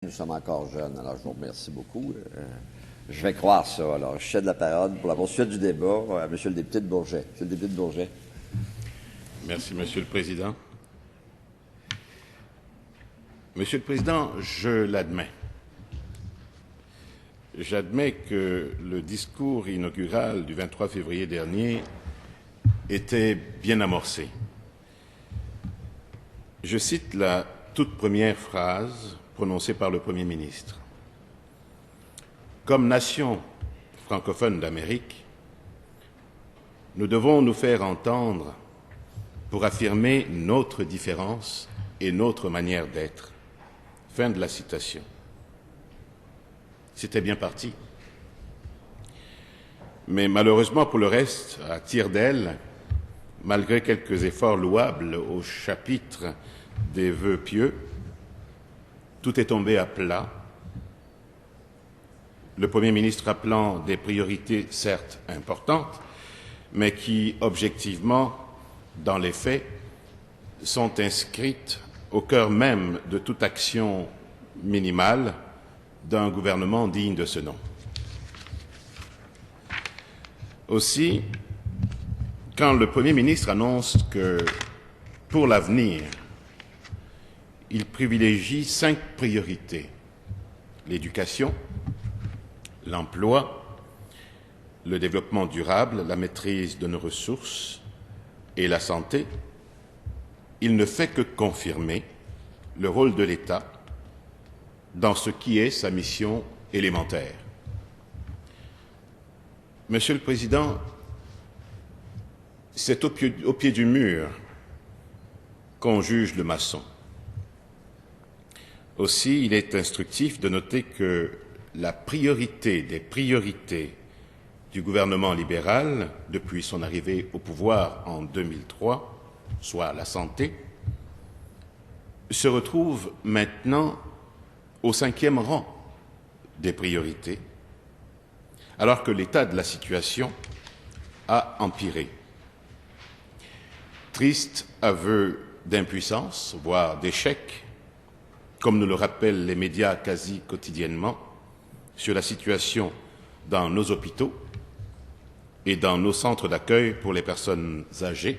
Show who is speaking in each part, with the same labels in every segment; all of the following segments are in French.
Speaker 1: Nous sommes encore jeunes, alors je vous remercie beaucoup. Je vais croire ça. Alors, je cède la parole pour la poursuite du débat à M. le député de Bourget. M. le député de Bourget.
Speaker 2: Merci, Monsieur le Président. Monsieur le Président, je l'admets. J'admets que le discours inaugural du 23 février dernier était bien amorcé. Je cite la toute première phrase prononcée par le Premier ministre. Comme nation francophone d'Amérique, nous devons nous faire entendre pour affirmer notre différence et notre manière d'être. Fin de la citation. C'était bien parti. Mais malheureusement pour le reste, à tire d'aile, malgré quelques efforts louables au chapitre des vœux pieux, tout est tombé à plat. Le Premier ministre appelant des priorités certes importantes, mais qui, objectivement, dans les faits, sont inscrites au cœur même de toute action minimale d'un gouvernement digne de ce nom. Aussi, quand le Premier ministre annonce que, pour l'avenir, il privilégie 5 priorités: l'éducation, l'emploi, le développement durable, la maîtrise de nos ressources et la santé, il ne fait que confirmer le rôle de l'État dans ce qui est sa mission élémentaire. Monsieur le Président, c'est au pied du mur qu'on juge le maçon. Aussi, il est instructif de noter que la priorité des priorités du gouvernement libéral, depuis son arrivée au pouvoir en 2003, soit la santé, se retrouve maintenant au 5e rang des priorités, alors que l'état de la situation a empiré. Triste aveu d'impuissance, voire d'échec, comme nous le rappellent les médias quasi quotidiennement, sur la situation dans nos hôpitaux et dans nos centres d'accueil pour les personnes âgées,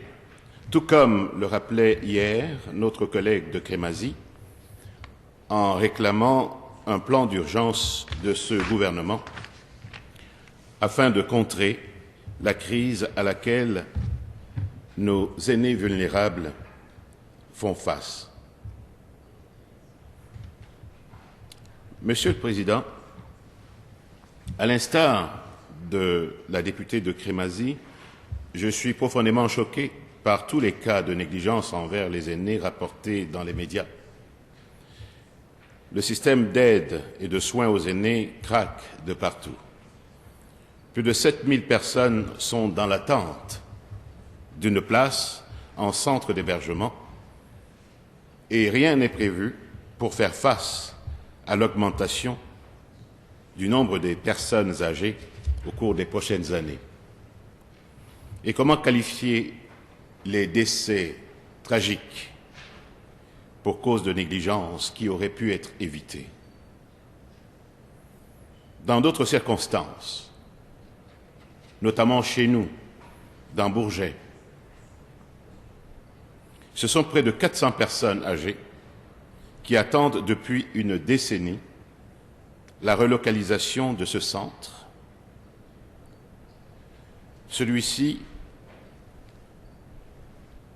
Speaker 2: tout comme le rappelait hier notre collègue de Crémazie en réclamant un plan d'urgence de ce gouvernement afin de contrer la crise à laquelle nos aînés vulnérables font face. Monsieur le Président, à l'instar de la députée de Crémazie, je suis profondément choqué par tous les cas de négligence envers les aînés rapportés dans les médias. Le système d'aide et de soins aux aînés craque de partout. Plus de 7000 personnes sont dans l'attente d'une place en centre d'hébergement et rien n'est prévu pour faire face à l'augmentation du nombre des personnes âgées au cours des prochaines années. Et comment qualifier les décès tragiques pour cause de négligence qui auraient pu être évités? Dans d'autres circonstances, notamment chez nous, dans Bourget, ce sont près de 400 personnes âgées qui attendent depuis une décennie la relocalisation de ce centre. Celui-ci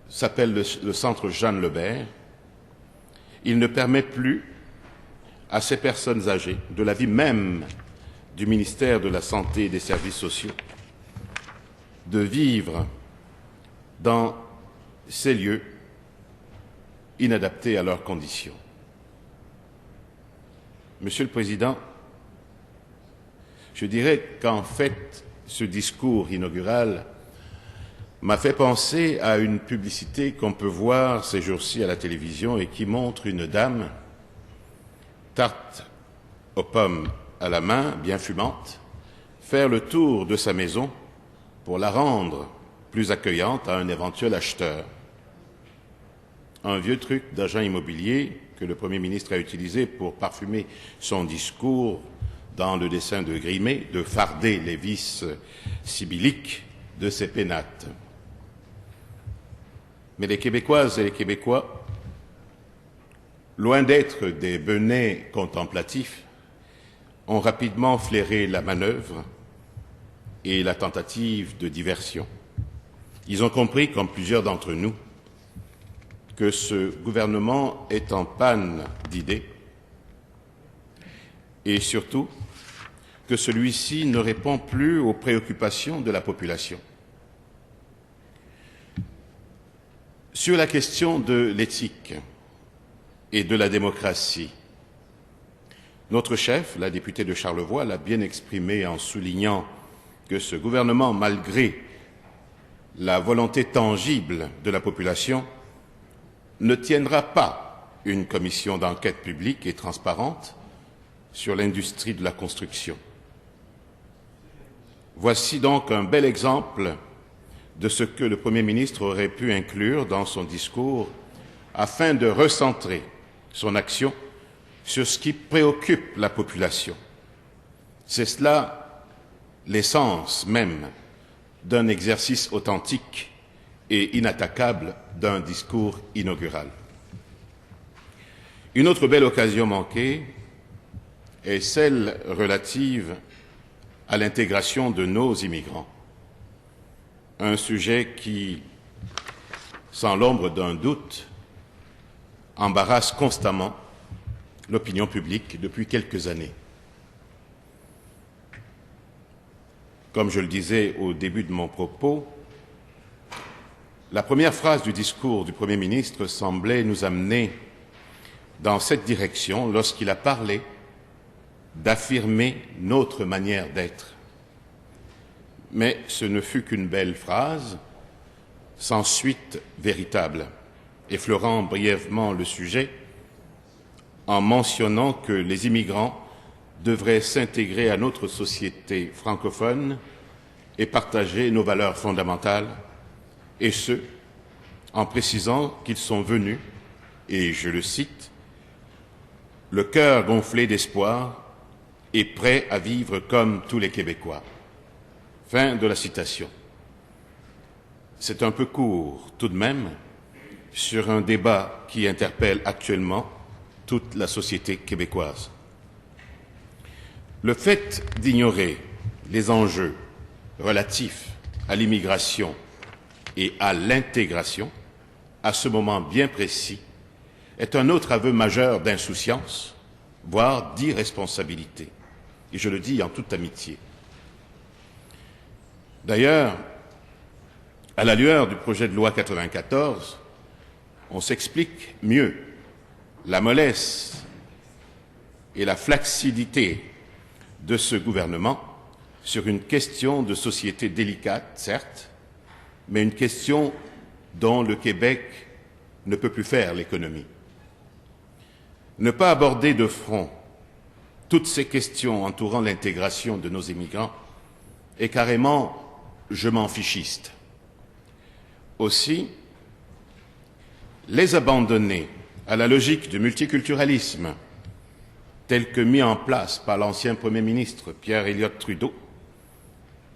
Speaker 2: s'appelle le centre Jeanne Lebert. Il ne permet plus à ces personnes âgées, de l'avis même du ministère de la Santé et des Services sociaux, de vivre dans ces lieux inadaptés à leurs conditions. Monsieur le Président, je dirais qu'en fait, ce discours inaugural m'a fait penser à une publicité qu'on peut voir ces jours-ci à la télévision et qui montre une dame, tarte aux pommes à la main, bien fumante, faire le tour de sa maison pour la rendre plus accueillante à un éventuel acheteur. Un vieux truc d'agent immobilier que le Premier ministre a utilisé pour parfumer son discours dans le dessein de grimer, de farder les vices sibylliques de ses pénates. Mais les Québécoises et les Québécois, loin d'être des benets contemplatifs, ont rapidement flairé la manœuvre et la tentative de diversion. Ils ont compris, comme plusieurs d'entre nous, que ce gouvernement est en panne d'idées et surtout que celui-ci ne répond plus aux préoccupations de la population. Sur la question de l'éthique et de la démocratie, notre chef, la députée de Charlevoix, l'a bien exprimé en soulignant que ce gouvernement, malgré la volonté tangible de la population, ne tiendra pas une commission d'enquête publique et transparente sur l'industrie de la construction. Voici donc un bel exemple de ce que le Premier ministre aurait pu inclure dans son discours afin de recentrer son action sur ce qui préoccupe la population. C'est cela l'essence même d'un exercice authentique et inattaquable d'un discours inaugural. Une autre belle occasion manquée est celle relative à l'intégration de nos immigrants. Un sujet qui, sans l'ombre d'un doute, embarrasse constamment l'opinion publique depuis quelques années. Comme je le disais au début de mon propos, la première phrase du discours du Premier ministre semblait nous amener dans cette direction lorsqu'il a parlé d'affirmer notre manière d'être. Mais ce ne fut qu'une belle phrase, sans suite véritable, effleurant brièvement le sujet en mentionnant que les immigrants devraient s'intégrer à notre société francophone et partager nos valeurs fondamentales, et ce, en précisant qu'ils sont venus, et je le cite, « le cœur gonflé d'espoir et prêts à vivre comme tous les Québécois ». Fin de la citation. C'est un peu court, tout de même, sur un débat qui interpelle actuellement toute la société québécoise. Le fait d'ignorer les enjeux relatifs à l'immigration et à l'intégration, à ce moment bien précis, est un autre aveu majeur d'insouciance, voire d'irresponsabilité. Et je le dis en toute amitié. D'ailleurs, à la lueur du projet de loi 94, on s'explique mieux la mollesse et la flacidité de ce gouvernement sur une question de société délicate, certes, mais une question dont le Québec ne peut plus faire l'économie. Ne pas aborder de front toutes ces questions entourant l'intégration de nos immigrants est carrément je m'en fichiste. Aussi, les abandonner à la logique du multiculturalisme tel que mis en place par l'ancien Premier ministre Pierre Elliott Trudeau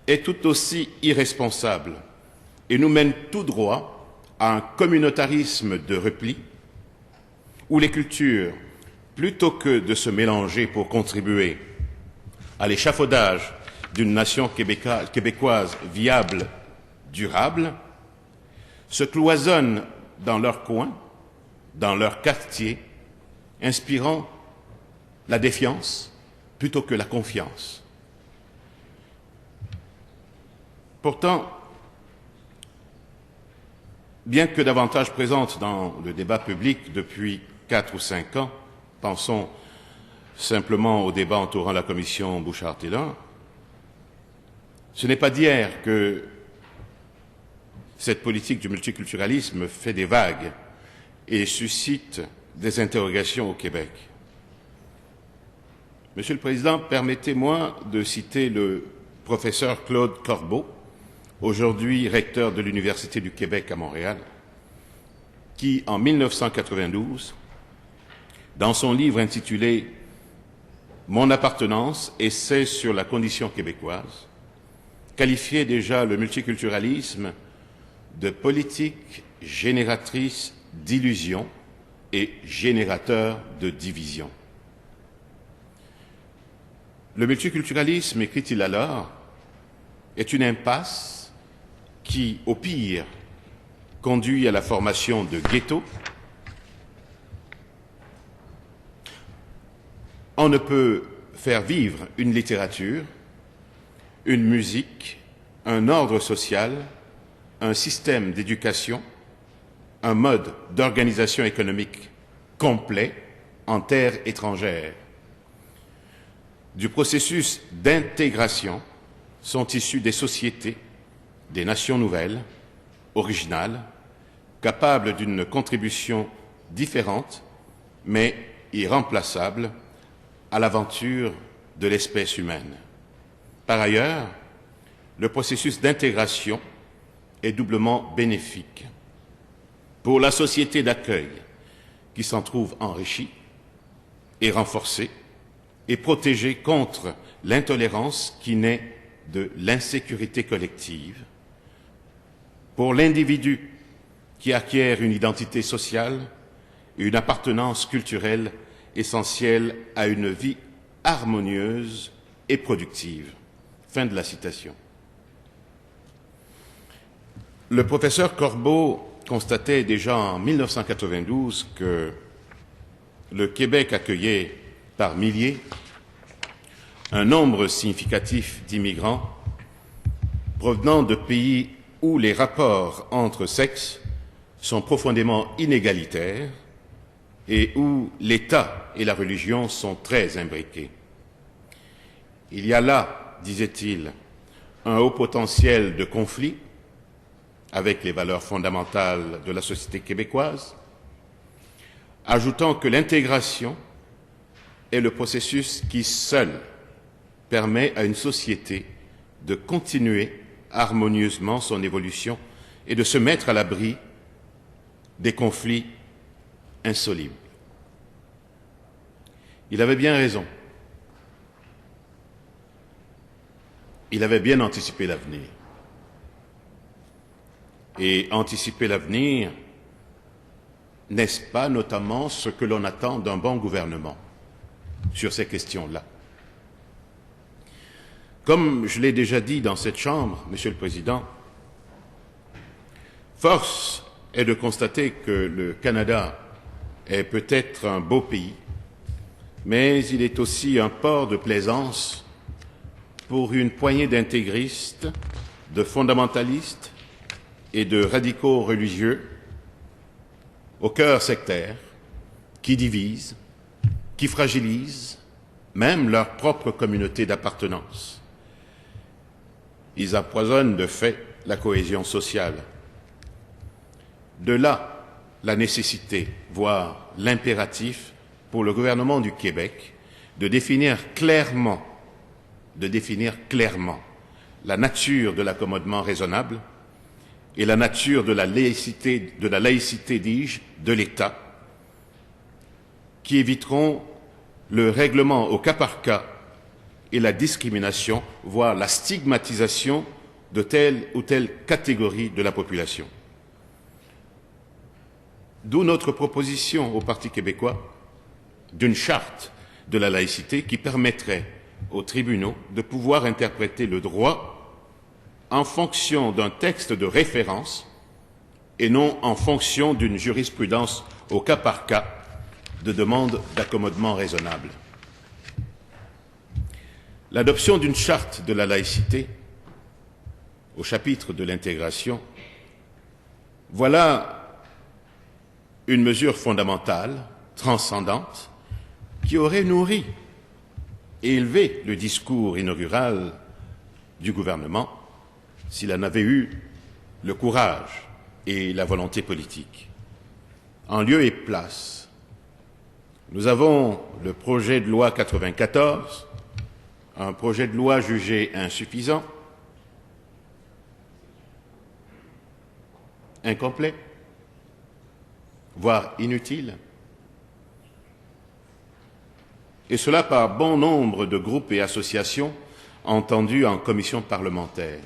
Speaker 2: est tout aussi irresponsable et nous mène tout droit à un communautarisme de repli où les cultures, plutôt que de se mélanger pour contribuer à l'échafaudage d'une nation québécoise viable, durable, se cloisonnent dans leur coin, dans leur quartier, inspirant la défiance plutôt que la confiance. Pourtant, bien que davantage présente dans le débat public depuis 4 ou 5 ans, pensons simplement au débat entourant la commission Bouchard-Taylor, ce n'est pas d'hier que cette politique du multiculturalisme fait des vagues et suscite des interrogations au Québec. Monsieur le Président, permettez-moi de citer le professeur Claude Corbeau, aujourd'hui recteur de l'Université du Québec à Montréal, qui, en 1992, dans son livre intitulé « Mon appartenance, essai sur la condition québécoise », qualifiait déjà le multiculturalisme de politique génératrice d'illusions et générateur de divisions. Le multiculturalisme, écrit-il alors, est une impasse qui, au pire, conduit à la formation de ghettos. On ne peut faire vivre une littérature, une musique, un ordre social, un système d'éducation, un mode d'organisation économique complet en terre étrangère. Du processus d'intégration sont issues des sociétés, des nations nouvelles, originales, capables d'une contribution différente, mais irremplaçable à l'aventure de l'espèce humaine. Par ailleurs, le processus d'intégration est doublement bénéfique pour la société d'accueil qui s'en trouve enrichie et renforcée et protégée contre l'intolérance qui naît de l'insécurité collective, pour l'individu qui acquiert une identité sociale et une appartenance culturelle essentielle à une vie harmonieuse et productive. Fin de la citation. Le professeur Corbeau constatait déjà en 1992 que le Québec accueillait par milliers un nombre significatif d'immigrants provenant de pays où les rapports entre sexes sont profondément inégalitaires et où l'État et la religion sont très imbriqués. Il y a là, disait-il, un haut potentiel de conflit avec les valeurs fondamentales de la société québécoise, ajoutant que l'intégration est le processus qui seul permet à une société de continuer harmonieusement son évolution et de se mettre à l'abri des conflits insolubles. Il avait bien raison. Il avait bien anticipé l'avenir. Et anticiper l'avenir, n'est-ce pas notamment ce que l'on attend d'un bon gouvernement sur ces questions-là? Comme je l'ai déjà dit dans cette Chambre, Monsieur le Président, force est de constater que le Canada est peut-être un beau pays, mais il est aussi un port de plaisance pour une poignée d'intégristes, de fondamentalistes et de radicaux religieux au cœur sectaire qui divisent, qui fragilisent même leur propre communauté d'appartenance. Ils empoisonnent de fait la cohésion sociale. De là, la nécessité, voire l'impératif, pour le gouvernement du Québec de définir clairement la nature de l'accommodement raisonnable et la nature de la laïcité, dis-je, de l'État, qui éviteront le règlement au cas par cas et la discrimination, voire la stigmatisation de telle ou telle catégorie de la population. D'où notre proposition au Parti québécois d'une charte de la laïcité qui permettrait aux tribunaux de pouvoir interpréter le droit en fonction d'un texte de référence et non en fonction d'une jurisprudence au cas par cas de demande d'accommodement raisonnable. L'adoption d'une charte de la laïcité au chapitre de l'intégration, voilà une mesure fondamentale, transcendante, qui aurait nourri et élevé le discours inaugural du gouvernement s'il en avait eu le courage et la volonté politique. En lieu et place, nous avons le projet de loi 94, un projet de loi jugé insuffisant, incomplet, voire inutile, et cela par bon nombre de groupes et associations entendus en commission parlementaire.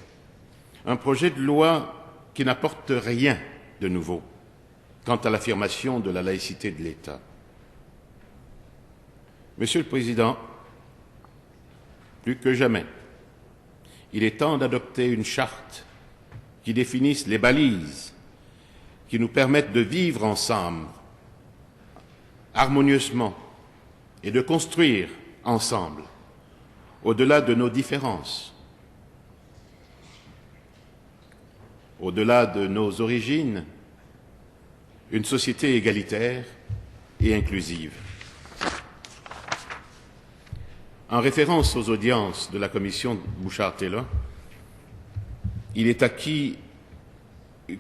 Speaker 2: Un projet de loi qui n'apporte rien de nouveau quant à l'affirmation de la laïcité de l'État. Monsieur le Président, plus que jamais, il est temps d'adopter une charte qui définisse les balises qui nous permettent de vivre ensemble, harmonieusement, et de construire ensemble, au-delà de nos différences, au-delà de nos origines, une société égalitaire et inclusive. En référence aux audiences de la commission Bouchard-Taylor, il est acquis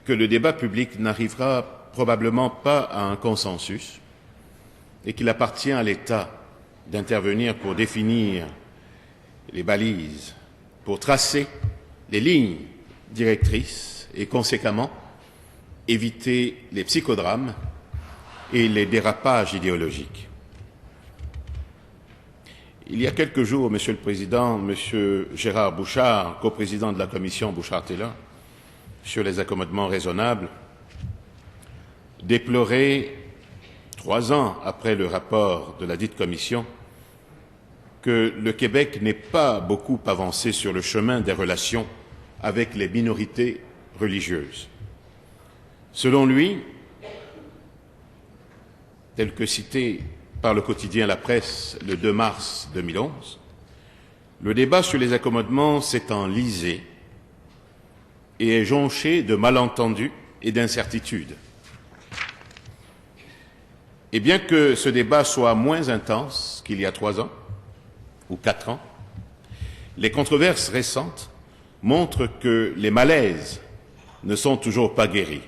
Speaker 2: que le débat public n'arrivera probablement pas à un consensus et qu'il appartient à l'État d'intervenir pour définir les balises, pour tracer les lignes directrices et conséquemment éviter les psychodrames et les dérapages idéologiques. Il y a quelques jours, Monsieur le Président, Monsieur Gérard Bouchard, coprésident de la commission Bouchard-Taylor, sur les accommodements raisonnables, déplorait, 3 ans après le rapport de la dite commission, que le Québec n'ait pas beaucoup avancé sur le chemin des relations avec les minorités religieuses. Selon lui, tel que cité par le quotidien La Presse le 2 mars 2011, le débat sur les accommodements s'est enlisé et est jonché de malentendus et d'incertitudes. Et bien que ce débat soit moins intense qu'il y a 3 ans ou 4 ans, les controverses récentes montrent que les malaises ne sont toujours pas guéris.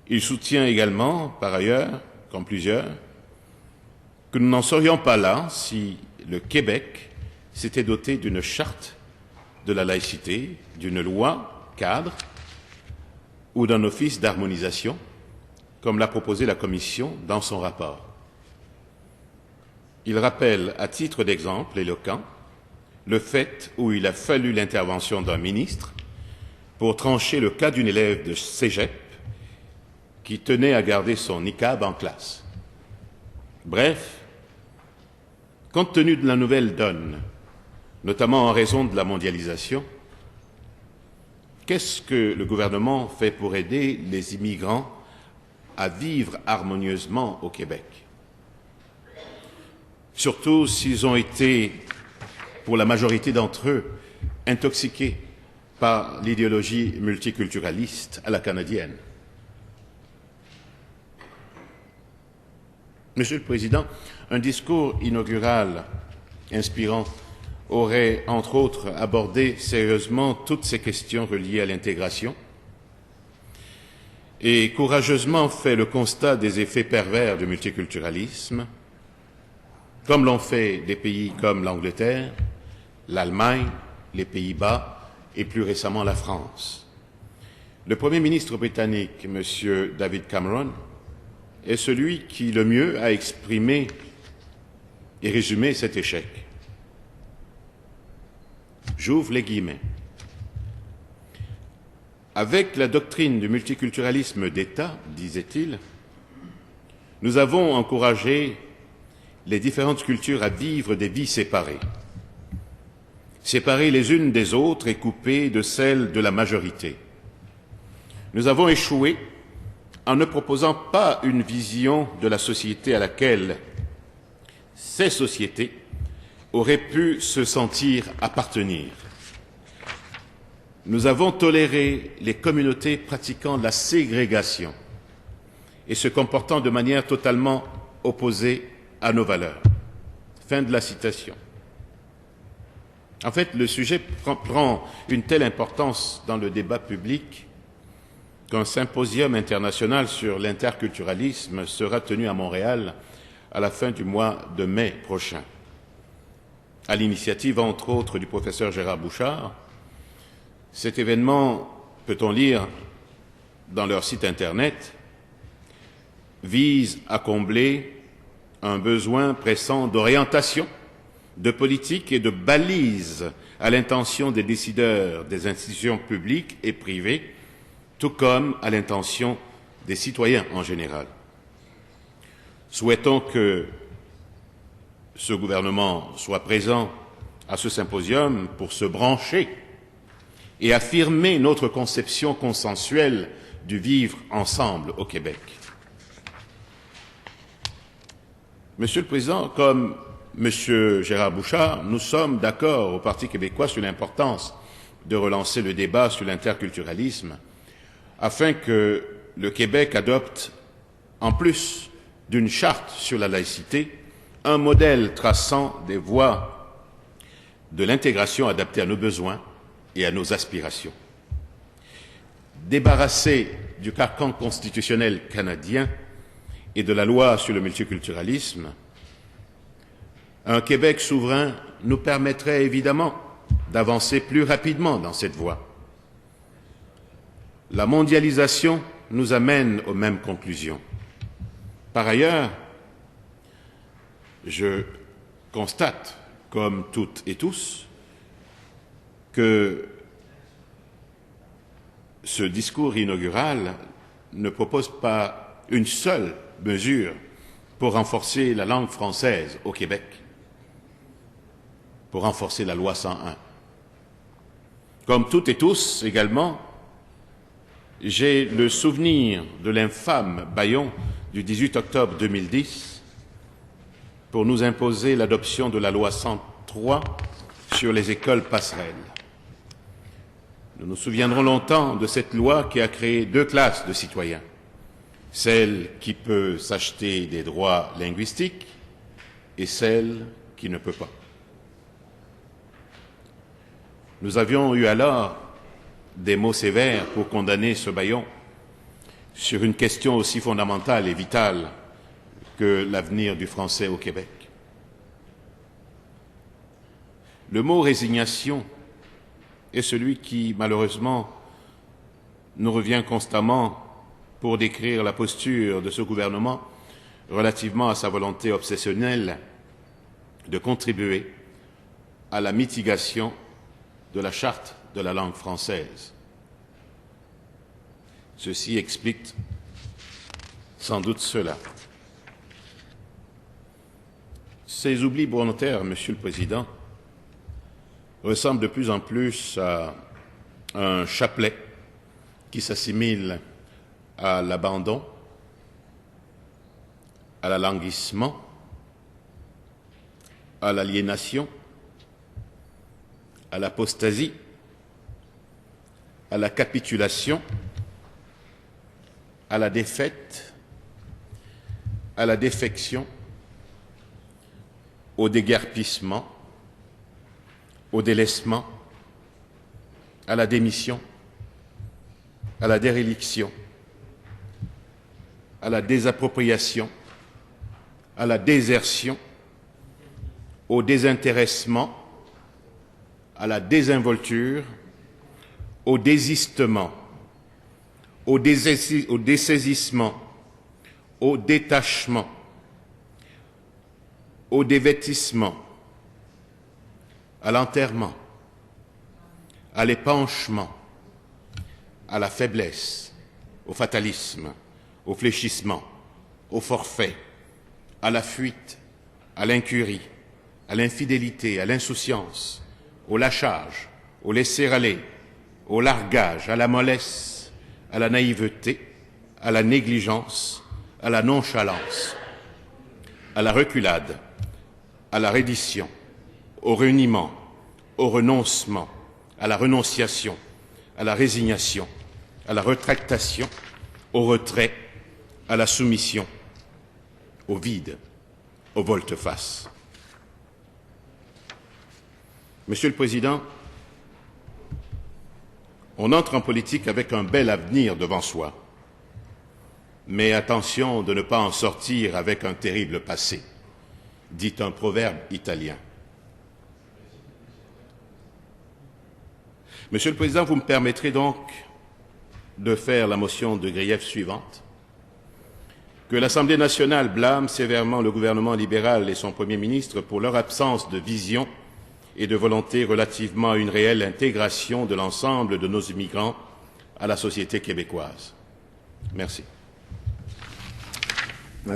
Speaker 2: Il soutient également, par ailleurs, comme plusieurs, que nous n'en serions pas là si le Québec s'était doté d'une charte de la laïcité, d'une loi cadre ou d'un office d'harmonisation, comme l'a proposé la Commission dans son rapport. Il rappelle, à titre d'exemple éloquent, le fait où il a fallu l'intervention d'un ministre pour trancher le cas d'une élève de cégep qui tenait à garder son niqab en classe. Bref, compte tenu de la nouvelle donne, notamment en raison de la mondialisation, qu'est-ce que le gouvernement fait pour aider les immigrants à vivre harmonieusement au Québec? Surtout s'ils ont été, pour la majorité d'entre eux, intoxiqués par l'idéologie multiculturaliste à la canadienne. Monsieur le Président, un discours inaugural inspirant aurait, entre autres, abordé sérieusement toutes ces questions reliées à l'intégration et courageusement fait le constat des effets pervers du multiculturalisme, comme l'ont fait des pays comme l'Angleterre, l'Allemagne, les Pays-Bas et plus récemment la France. Le Premier ministre britannique, M. David Cameron, est celui qui le mieux a exprimé et résumé cet échec. J'ouvre les guillemets. Avec la doctrine du multiculturalisme d'État, disait-il, nous avons encouragé les différentes cultures à vivre des vies séparées, séparées les unes des autres et coupées de celles de la majorité. Nous avons échoué en ne proposant pas une vision de la société à laquelle ces sociétés auraient pu se sentir appartenir. Nous avons toléré les communautés pratiquant la ségrégation et se comportant de manière totalement opposée à nos valeurs. Fin de la citation. En fait, le sujet prend une telle importance dans le débat public qu'un symposium international sur l'interculturalisme sera tenu à Montréal à la fin du mois de mai prochain. À l'initiative, entre autres, du professeur Gérard Bouchard, cet événement, peut-on lire dans leur site Internet, vise à combler un besoin pressant d'orientation, de politique et de balises à l'intention des décideurs des institutions publiques et privées, tout comme à l'intention des citoyens en général. Souhaitons que ce gouvernement soit présent à ce symposium pour se brancher et affirmer notre conception consensuelle du vivre ensemble au Québec. Monsieur le Président, comme Monsieur Gérard Bouchard, nous sommes d'accord au Parti québécois sur l'importance de relancer le débat sur l'interculturalisme afin que le Québec adopte, en plus d'une charte sur la laïcité, un modèle traçant des voies de l'intégration adaptée à nos besoins et à nos aspirations. Débarrassé du carcan constitutionnel canadien et de la loi sur le multiculturalisme, un Québec souverain nous permettrait évidemment d'avancer plus rapidement dans cette voie. La mondialisation nous amène aux mêmes conclusions. Par ailleurs, je constate, comme toutes et tous, que ce discours inaugural ne propose pas une seule mesure pour renforcer la langue française au Québec, pour renforcer la loi 101. Comme toutes et tous également, j'ai le souvenir de l'infâme bâillon du 18 octobre 2010 pour nous imposer l'adoption de la loi 103 sur les écoles passerelles. Nous nous souviendrons longtemps de cette loi qui a créé deux classes de citoyens. Celle qui peut s'acheter des droits linguistiques et celle qui ne peut pas. Nous avions eu alors des mots sévères pour condamner ce bâillon sur une question aussi fondamentale et vitale que l'avenir du français au Québec. Le mot résignation est celui qui, malheureusement, nous revient constamment pour décrire la posture de ce gouvernement relativement à sa volonté obsessionnelle de contribuer à la mitigation de la charte de la langue française. Ceci explique sans doute cela. Ces oublis volontaires, Monsieur le Président, ressemblent de plus en plus à un chapelet qui s'assimile à l'abandon, à l'alanguissement, à l'aliénation, à l'apostasie, à la capitulation, à la défaite, à la défection, au déguerpissement, au délaissement, à la démission, à la déréliction, à la désappropriation, à la désertion, au désintéressement, à la désinvolture, au désistement, au dessaisissement, au détachement, au dévêtissement, à l'enterrement, à l'épanchement, à la faiblesse, au fatalisme, au fléchissement, au forfait, à la fuite, à l'incurie, à l'infidélité, à l'insouciance, au lâchage, au laisser-aller, au largage, à la mollesse, à la naïveté, à la négligence, à la nonchalance, à la reculade, à la reddition, au reniement, au renoncement, à la renonciation, à la résignation, à la rétractation, au retrait, à la soumission, au vide, au volte-face. Monsieur le Président, on entre en politique avec un bel avenir devant soi, mais attention de ne pas en sortir avec un terrible passé, dit un proverbe italien. Monsieur le Président, vous me permettrez donc de faire la motion de grief suivante, que l'Assemblée nationale blâme sévèrement le gouvernement libéral et son Premier ministre pour leur absence de vision et de volonté relativement à une réelle intégration de l'ensemble de nos immigrants à la société québécoise. Merci.